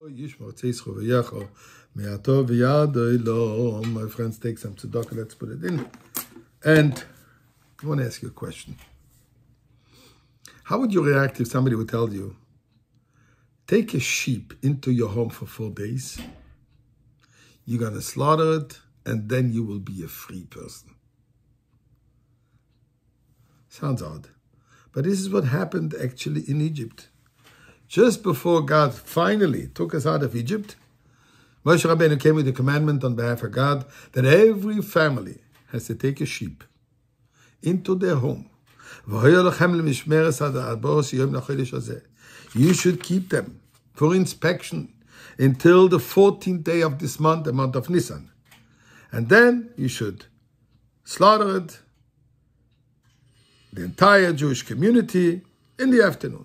My friends, take some tzedakah, let's put it in. And I want to ask you a question. How would you react if somebody would tell you, take a sheep into your home for 4 days, you're going to slaughter it, and then you will be a free person? Sounds odd. But this is what happened actually in Egypt. Just before God finally took us out of Egypt, Moshe Rabbeinu came with a commandment on behalf of God that every family has to take a sheep into their home. You should keep them for inspection until the 14th day of this month, the month of Nisan. And then you should slaughter it, the entire Jewish community, in the afternoon.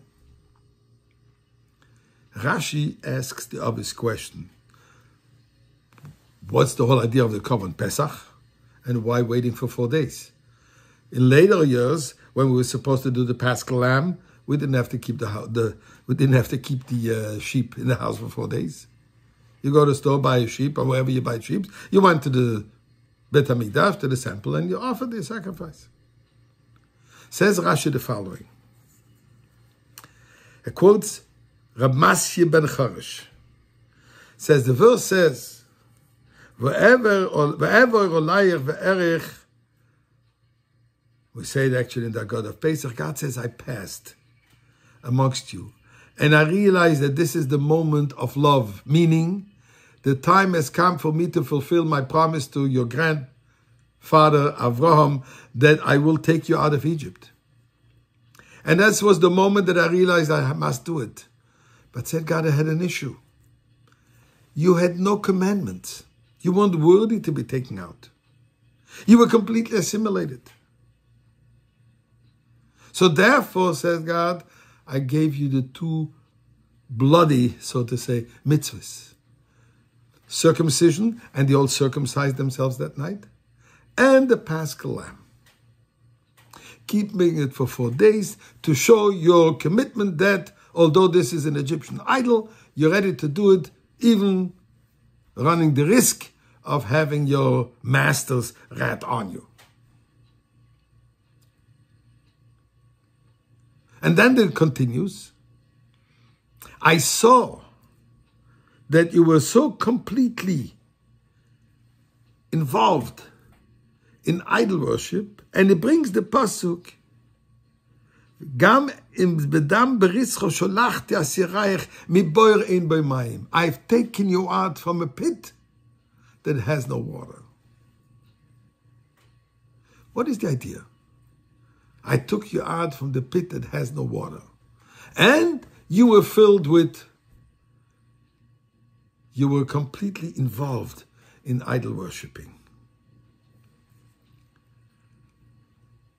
Rashi asks the obvious question. What's the whole idea of the Korban Pesach? And why waiting for 4 days? In later years, when we were supposed to do the Paschal Lamb, we didn't have to keep the sheep in the house for 4 days. You go to the store, buy a sheep, or wherever you buy sheep. You went to the Bet HaMikdash, to the temple, and you offered the sacrifice. Says Rashi the following. He quotes Rab Masya ben Charish. Says, the verse says, Ve'ever olayich ve'erich. We say it actually in the God of Pesach. God says, I passed amongst you. And I realized that this is the moment of love. Meaning, the time has come for me to fulfill my promise to your grandfather, Avraham, that I will take you out of Egypt. And that was the moment that I realized I must do it. But said God, I had an issue. You had no commandments. You weren't worthy to be taken out. You were completely assimilated. So therefore, says God, I gave you the 2 bloody, so to say, mitzvahs. Circumcision, and they all circumcised themselves that night. And the Paschal Lamb. Keeping it for 4 days to show your commitment that although this is an Egyptian idol, you're ready to do it, even running the risk of having your master's wrath on you. And then it continues. I saw that you were so completely involved in idol worship, and it brings the pasuk, Gam im bedam berischo sholachti asiraich mi boir ein b'mayim. I've taken you out from a pit that has no water. What is the idea? I took you out from the pit that has no water. And you were completely involved in idol worshipping.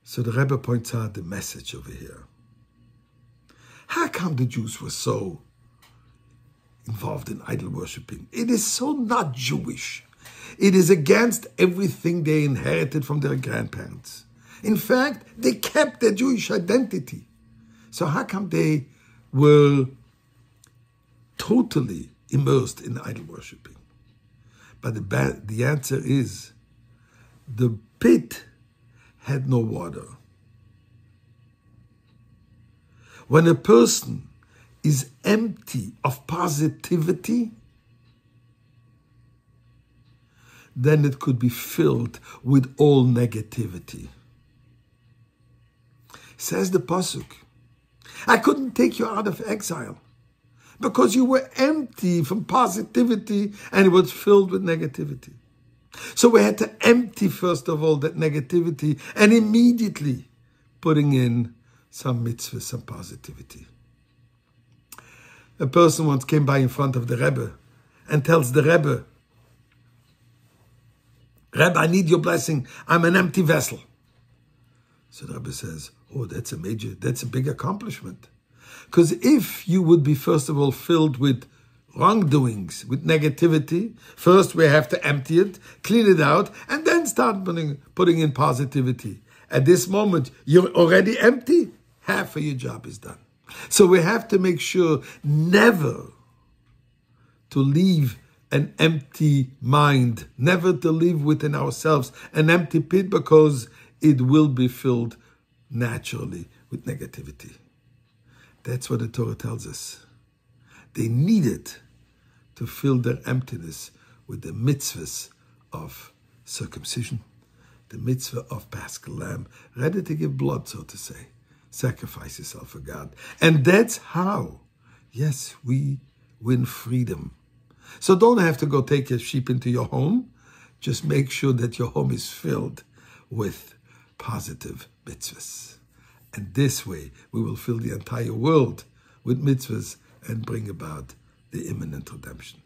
So the Rebbe points out the message over here. How come the Jews were so involved in idol worshipping? It is so not Jewish. It is against everything they inherited from their grandparents. In fact, they kept their Jewish identity. So how come they were totally immersed in idol worshipping? But the answer is, the pit had no water. When a person is empty of positivity, then it could be filled with all negativity. Says the pasuk, I couldn't take you out of exile because you were empty from positivity and it was filled with negativity. So we had to empty, first of all, that negativity and immediately putting in some mitzvah, some positivity. A person once came by in front of the Rebbe and tells the Rebbe, Rebbe, I need your blessing. I'm an empty vessel. So the Rebbe says, oh, that's a big accomplishment. Because if you would be, first of all, filled with wrongdoings, with negativity, first we have to empty it, clean it out, and then start putting in positivity. At this moment, you're already empty, half of your job is done. So we have to make sure never to leave an empty mind, never to leave within ourselves an empty pit, because it will be filled naturally with negativity. That's what the Torah tells us. They needed to fill their emptiness with the mitzvahs of circumcision, the mitzvah of Paschal Lamb, ready to give blood, so to say. Sacrifice yourself for God. And that's how, yes, we win freedom. So don't have to go take your sheep into your home. Just make sure that your home is filled with positive mitzvahs. And this way, we will fill the entire world with mitzvahs and bring about the imminent redemption.